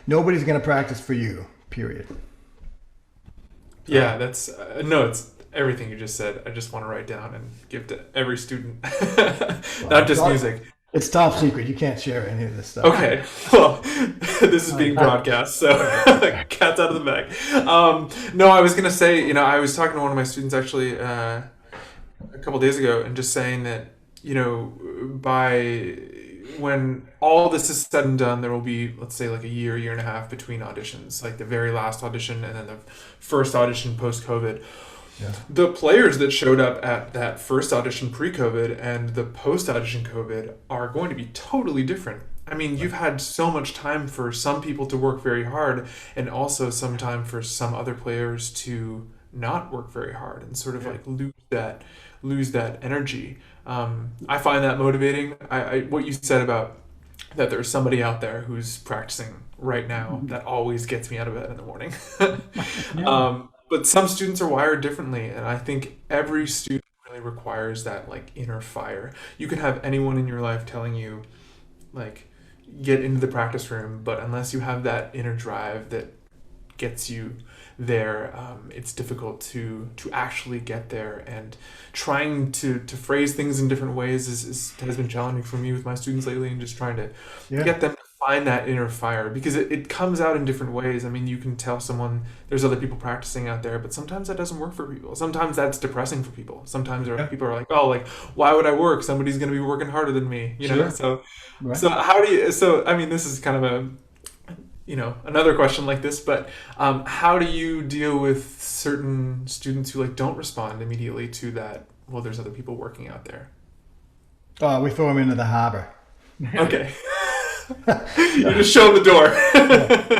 B: Nobody's gonna practice for you, period.
C: Yeah, that's it's everything you just said. I just want to write down and give to every student, not just music.
B: It's top secret. You can't share any of this stuff.
C: Okay. Well, this is being broadcast, so cat's out of the bag. No, I was going to say, I was talking to one of my students actually a couple days ago, and just saying that, by when all this is said and done, there will be, let's say, like a year and a half between auditions, like the very last audition and then the first audition post-COVID.
B: Yeah.
C: The players that showed up at that first audition pre-COVID and the post-audition COVID are going to be totally different. I mean, you've had so much time for some people to work very hard, and also some time for some other players to not work very hard and sort of like lose that energy. I find that motivating. I what you said about that there's somebody out there who's practicing right now, that always gets me out of bed in the morning. But some students are wired differently, and I think every student really requires that like inner fire. You can have anyone in your life telling you like get into the practice room, but unless you have that inner drive that gets you there, it's difficult to actually get there. And trying to phrase things in different ways has been challenging for me with my students lately, and just trying to get them to find that inner fire, because it comes out in different ways. I mean, you can tell someone there's other people practicing out there, but sometimes that doesn't work for people. Sometimes that's depressing for people. Sometimes people are like, oh, like, why would I work? Somebody's going to be working harder than me, you know? So I mean, this is kind of a, another question like this, but how do you deal with certain students who like don't respond immediately to that? Well, there's other people working out there.
B: We throw them into the harbor.
C: Okay. You just show them the door.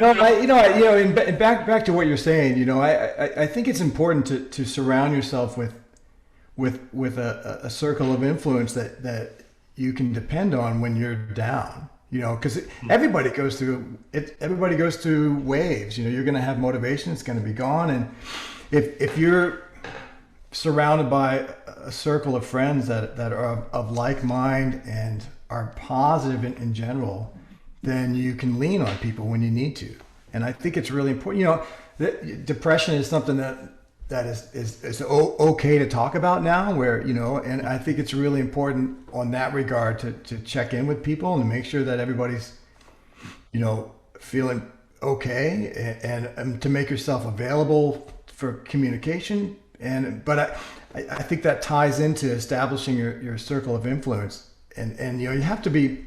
B: No, and back to what you're saying. I think it's important to surround yourself with a circle of influence that you can depend on when you're down. Because everybody goes through it. Everybody goes through waves. You're going to have motivation. It's going to be gone. And if you're surrounded by a circle of friends that are of like mind and are positive in general, then you can lean on people when you need to. And I think it's really important. Depression is something that is okay to talk about now, and I think it's really important on that regard to check in with people and to make sure that everybody's, feeling okay, and to make yourself available for communication. But I think that ties into establishing your circle of influence. And you have to be,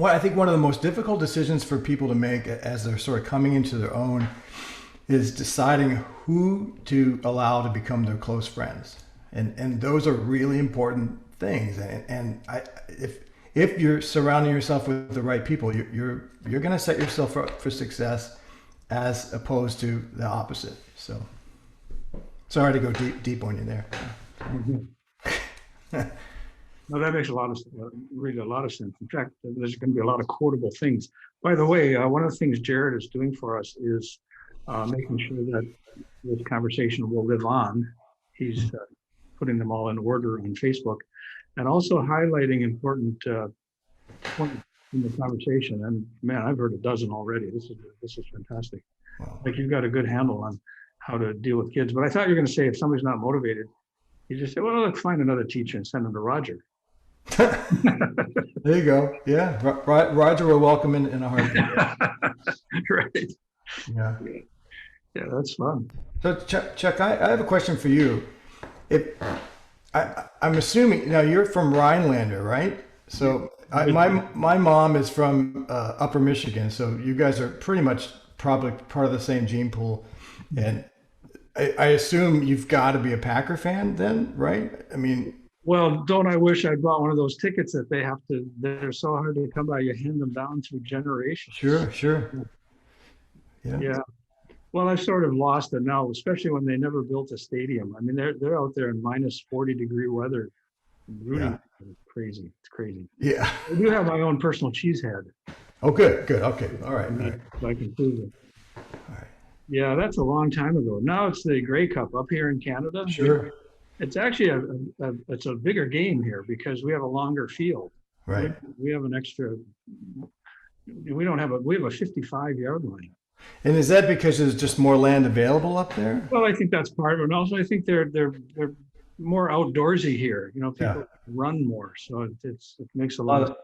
B: I think one of the most difficult decisions for people to make as they're sort of coming into their own is deciding who to allow to become their close friends. And those are really important things. And if you're surrounding yourself with the right people, you're going to set yourself up for success, as opposed to the opposite. So sorry to go deep on you there.
A: No, that makes really a lot of sense. In fact, there's going to be a lot of quotable things. By the way, one of the things Jarrett is doing for us is making sure that this conversation will live on. He's putting them all in order on Facebook, and also highlighting important points in the conversation. And man, I've heard a dozen already. This is fantastic.
B: Wow.
A: Like, you've got a good handle on how to deal with kids. But I thought you were going to say, if somebody's not motivated, you just say, well, let's find another teacher and send them to Roger.
B: There you go. Yeah, Roger will welcome in a heartbeat.
A: Right.
B: Yeah.
A: Yeah, that's fun.
B: So Chuck, I have a question for you. I'm assuming now you're from Rhinelander, right? So my mom is from Upper Michigan, so you guys are pretty much probably part of the same gene pool, and I assume you've got to be a Packer fan then, right? I mean,
A: well, don't I wish I'd bought one of those tickets that they're so hard to come by, you hand them down through generations.
B: Sure.
A: Yeah. Well, I've sort of lost it now, especially when they never built a stadium. I mean, they're out there in minus 40-degree weather. Rooting. It's crazy. It's crazy.
B: Yeah.
A: I do have my own personal cheese head.
B: Oh, good. Okay. All right.
A: So I can prove it.
B: All right.
A: Yeah, that's a long time ago. Now it's the Grey Cup up here in Canada.
B: Sure.
A: It's actually it's a bigger game here because we have a longer field.
B: Right.
A: We have an extra. We have a 55-yard line.
B: And is that because there's just more land available up there?
A: Well, I think that's part of it. And also, I think they're more outdoorsy here. People run more, so it makes a lot
B: of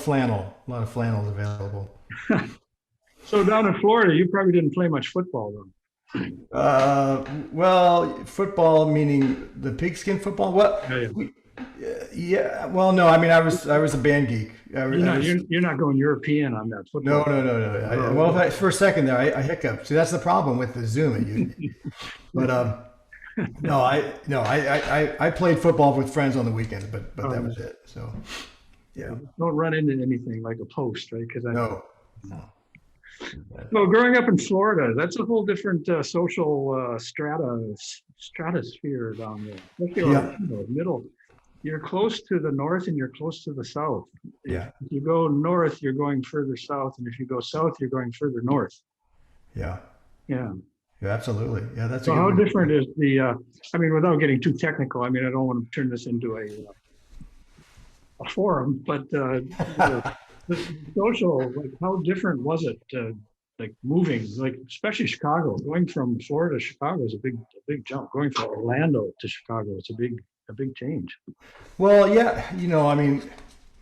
B: flannel. A lot of flannels available.
A: So down in Florida, you probably didn't play much football, though.
B: Well, football meaning the pigskin football. Well,
A: Yeah.
B: Yeah. Well, no. I mean, I was a band geek.
A: You're not going European on that
B: No,
A: football.
B: no, no, no. Well, for a second there, I hiccuped. See, that's the problem with the Zoom. But no, I played football with friends on the weekends, but that was it. So, yeah.
A: Don't run into anything like a post, right? Because
B: No.
A: well, growing up in Florida, that's a whole different social stratosphere down there. Especially
B: Yeah.
A: Orlando, middle. You're close to the north and you're close to the south.
B: Yeah.
A: If you go north, you're going further south, and if you go south, you're going further north.
B: Yeah.
A: Yeah.
B: Yeah. Absolutely. Yeah. That's a
A: So
B: good
A: how
B: one.
A: different is the? I mean, without getting too technical, I mean, I don't want to turn this into a forum, but the social, like, how different was it? Like moving, like especially Chicago, going from Florida to Chicago is a big jump. Going from Orlando to Chicago, it's a big change.
B: Well, yeah. I mean,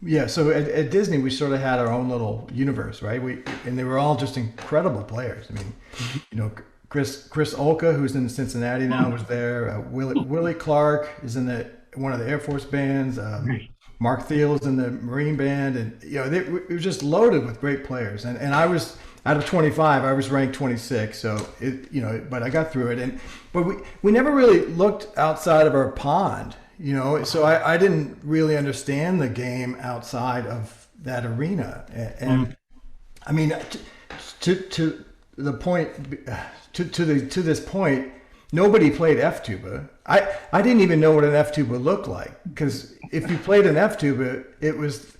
B: yeah. So at Disney, we sort of had our own little universe, right? And they were all just incredible players. I mean, Chris Olka, who's in Cincinnati now, was there. Willie Clark is in one of the Air Force bands. Mark Thiel's in the Marine band, and it was just loaded with great players. And I was out of 25, I was ranked 26. So but I got through it. But we never really looked outside of our pond, So I didn't really understand the game outside of that arena. And I mean, to the point, to this point, nobody played F tuba. I didn't even know what an F tuba looked like, because if you played an F tuba, it was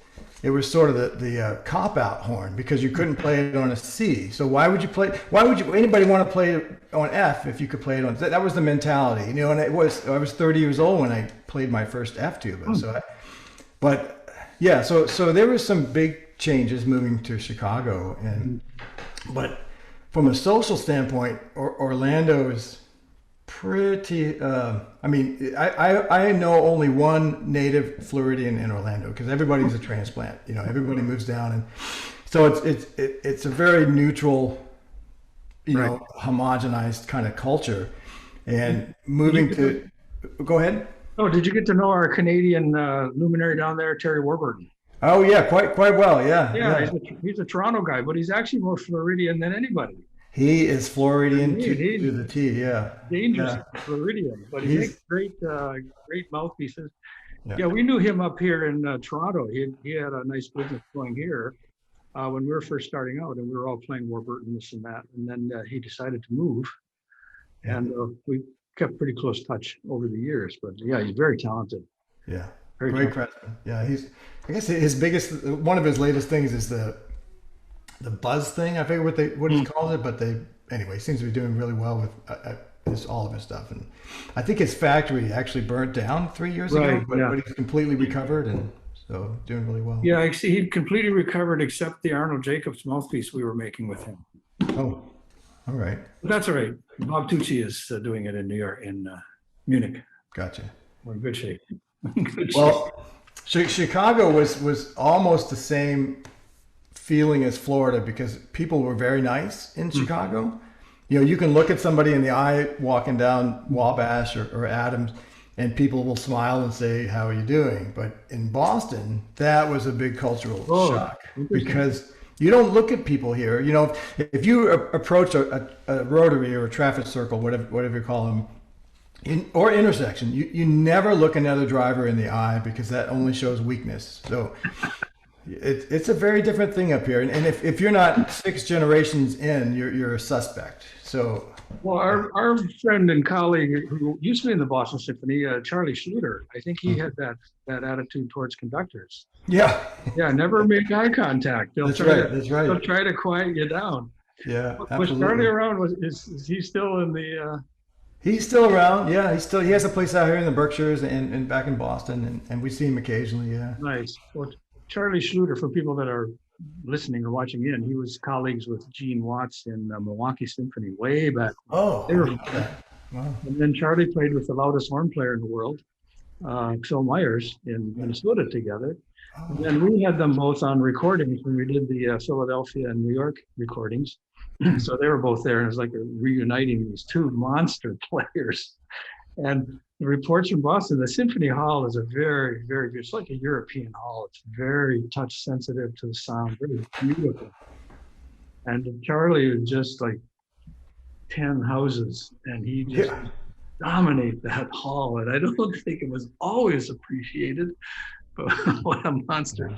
B: sort of the cop out horn, because you couldn't play it on a C. So why would anybody want to play it on F if you could play it on? That was the mentality, And I was 30 years old when I played my first F tuba. So there was some big changes moving to Chicago, but from a social standpoint, Orlando is pretty. I mean, I know only one native Floridian in Orlando, because everybody's a transplant. Everybody moves down, and so it's a very neutral,
A: Right.
B: homogenized kind of culture. And moving to, go ahead.
A: Oh, did you get to know our Canadian luminary down there, Terry Warburton?
B: Oh yeah, quite well. Yeah.
A: Yeah, he's a Toronto guy, but he's actually more Floridian than anybody.
B: He is Floridian
A: He-
B: to the T. Yeah.
A: Dangerous
B: Yeah.
A: Floridian, but he makes great mouthpieces.
B: Yeah.
A: Yeah, we knew him up here in Toronto. He had a nice business going here when we were first starting out, and we were all playing Warburton, this and that. And then he decided to move, and we kept pretty close touch over the years. But yeah, he's very talented.
B: Yeah.
A: Very
B: Great
A: talented.
B: craftsman. Yeah, I guess one of his latest things is the buzz thing. I forget what he calls it, but anyway, he seems to be doing really well with all of his stuff. And I think his factory actually burnt down 3 years ago,
A: Right,
B: but
A: yeah.
B: he's completely recovered, and so doing really well.
A: Yeah, I see he completely recovered except the Arnold Jacobs mouthpiece we were making with him.
B: Oh, all right.
A: But that's all right. Bob Tucci is doing it in New York, in Munich.
B: Gotcha.
A: We're in good shape. Good shape.
B: Well, Chicago was almost the same feeling as Florida, because people were very nice in Chicago. You can look at somebody in the eye walking down Wabash or Adams, and people will smile and say, "How are you doing?" But in Boston, that was a big cultural shock, because you don't look at people here. If you approach a rotary or a traffic circle, whatever you call them, or intersection, you never look another driver in the eye, because that only shows weakness. So it's a very different thing up here. And if you're not 6 generations in, you're a suspect. So,
A: Well, our friend and colleague who used to be in the Boston Symphony, Charlie Schluter, I think he had that attitude towards conductors.
B: yeah,
A: Yeah, never make eye contact.
B: that's right. That's
A: They'll
B: right.
A: try to quiet you down.
B: Yeah,
A: Was
B: absolutely.
A: Charlie around? Is he still in the?
B: He's still around. Yeah, he has a place out here in the Berkshires and back in Boston, and we see him occasionally. Yeah.
A: Nice. Well, Charlie Schluter, for people that are listening or watching in, he was colleagues with Gene Watts in Milwaukee Symphony way back.
B: Oh,
A: They were-
B: I didn't know that. Wow.
A: And then Charlie played with the loudest horn player in the world, Phil Myers, in Minnesota together. And then we had them both on recordings when we did the Philadelphia and New York recordings. So they were both there, and it was like reuniting these two monster players. And the reports from Boston, the Symphony Hall is a very, very good, it's like a European hall. It's very touch sensitive to the sound, very beautiful. And Charlie was just like 10 houses, and he just dominate that hall. And I don't think it was always appreciated, but what a monster.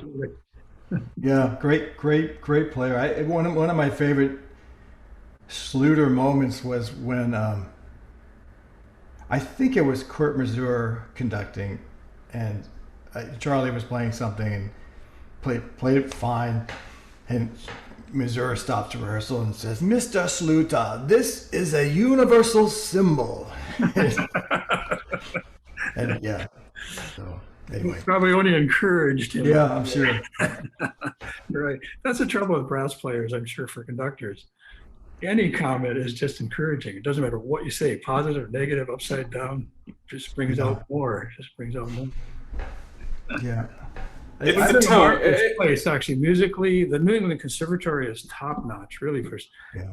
B: Yeah, great player. One of my favorite Schluter moments was when I think it was Kurt Masur conducting, and Charlie was playing something and played it fine, and Masur stops rehearsal and says, "Mr. Schluter, this is a universal symbol." And yeah, so anyway.
A: Probably only encouraged him.
B: Yeah, I'm sure.
A: Right. That's the trouble with brass players, I'm sure, for conductors. Any comment is just encouraging. It doesn't matter what you say, positive, negative, upside down, just brings out more. Just brings out more.
B: Yeah.
C: It's the tone.
A: Place, actually, musically, the New England Conservatory is top notch, really.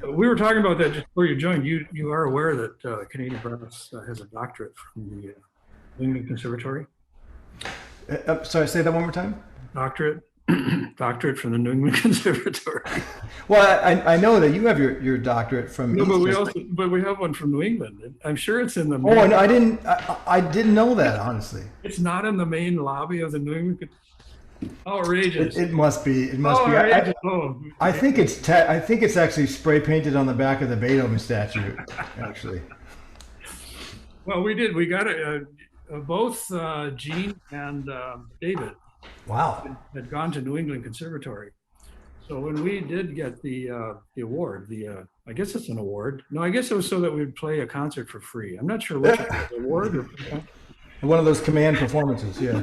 A: We were talking about that just before you joined. You are aware that Canadian Brass has a doctorate from the New England Conservatory?
B: Sorry, say that one more time.
A: Doctorate from the New England Conservatory.
B: Well, I know that you have your doctorate from.
A: No, but we have one from New England. I'm sure it's in the.
B: Oh, no, I didn't know that, honestly.
A: It's not in the main lobby of the New England. Outrageous!
B: It must be. It must be. I think it's. I think it's actually spray painted on the back of the Beethoven statue. Actually.
A: Well, we did. We got it. Both Gene and David.
B: Wow.
A: Had gone to New England Conservatory. So when we did get the award, I guess it's an award. No, I guess it was so that we'd play a concert for free. I'm not sure which award or
B: one of those command performances. Yeah.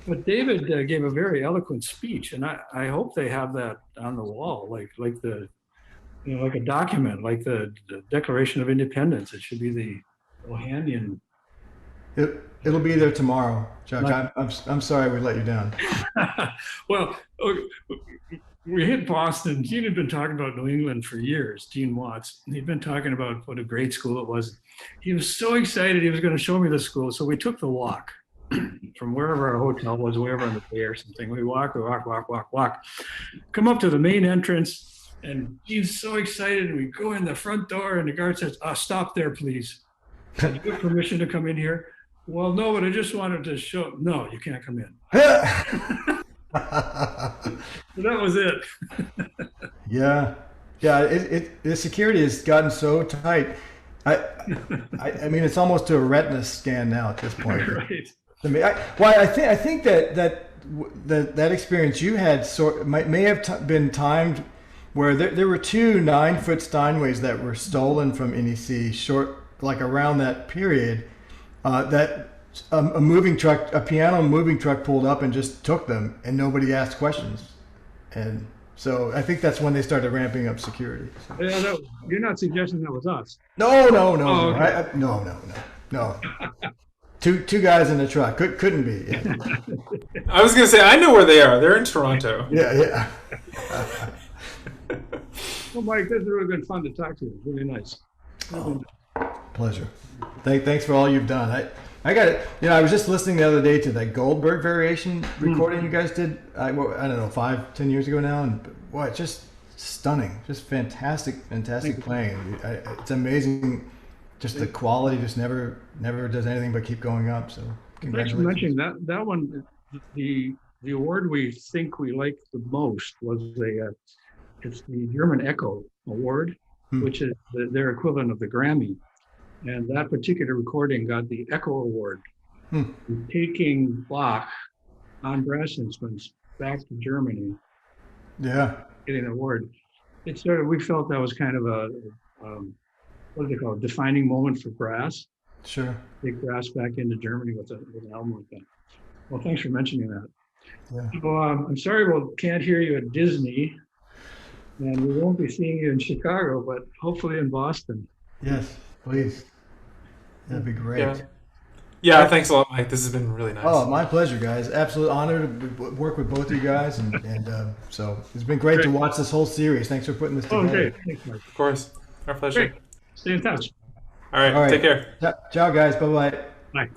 A: But David gave a very eloquent speech, and I hope they have that on the wall, like like a document, like the Declaration of Independence. It should be the Ohanian.
B: It'll be there tomorrow, Chuck. I'm sorry we let you down.
A: Well, we hit Boston. Gene had been talking about New England for years, Gene Watts. He'd been talking about what a great school it was. He was so excited he was going to show me the school. So we took the walk from wherever our hotel was, wherever on the bay or something. We walk, come up to the main entrance, and Gene's so excited. And we go in the front door, and the guard says, "Stop there, please. Did you get permission to come in here?" "Well, no, but I just wanted to show." "No, you can't come in." So that was it.
B: Yeah. The security has gotten so tight. I mean, it's almost to a retina scan now at this point.
A: Right.
B: I think that experience you had may have been timed where there were 2 9-foot Steinways that were stolen from NEC like around that period. That a piano moving truck pulled up and just took them, and nobody asked questions. And so I think that's when they started ramping up security. So.
A: Yeah, you're not suggesting that was us?
B: No.
A: Oh, okay.
B: No. Two guys in the truck. Couldn't be. Yeah.
C: I was going to say, I know where they are. They're in Toronto.
B: Yeah.
A: Well, Mike, this has really been fun to talk to you. Really nice.
B: Pleasure. Thanks for all you've done. I got it. I was just listening the other day to that Goldberg variation recording you guys did. I don't know, 5-10 years ago now, and boy, it's just stunning, just fantastic playing. It's amazing. Just the quality just never does anything but keep going up. So
A: congratulations. Thanks for mentioning that one. The award we think we liked the most was it's the German Echo Award, which is their equivalent of the Grammy. And that particular recording got the Echo Award, taking Bach on brass instruments back to Germany.
B: Yeah,
A: getting an award. We felt that was kind of a what do they call it? Defining moment for brass.
B: Sure.
A: Take brass back into Germany with an album like that. Well, thanks for mentioning that.
B: Yeah.
A: So, I'm sorry we can't hear you at Disney, and we won't be seeing you in Chicago, but hopefully in Boston.
B: Yes, please. That'd be great.
C: Yeah, thanks a lot, Mike. This has been really nice.
B: Oh, my pleasure, guys. Absolute honor to work with both of you guys, and so it's been great to watch this whole series. Thanks for putting this together.
A: Okay, thanks, Mike.
C: Of course, our pleasure.
A: Great. Stay in touch.
C: All right. Take care.
B: Ciao, guys. Bye-bye.
A: Bye.
C: Bye.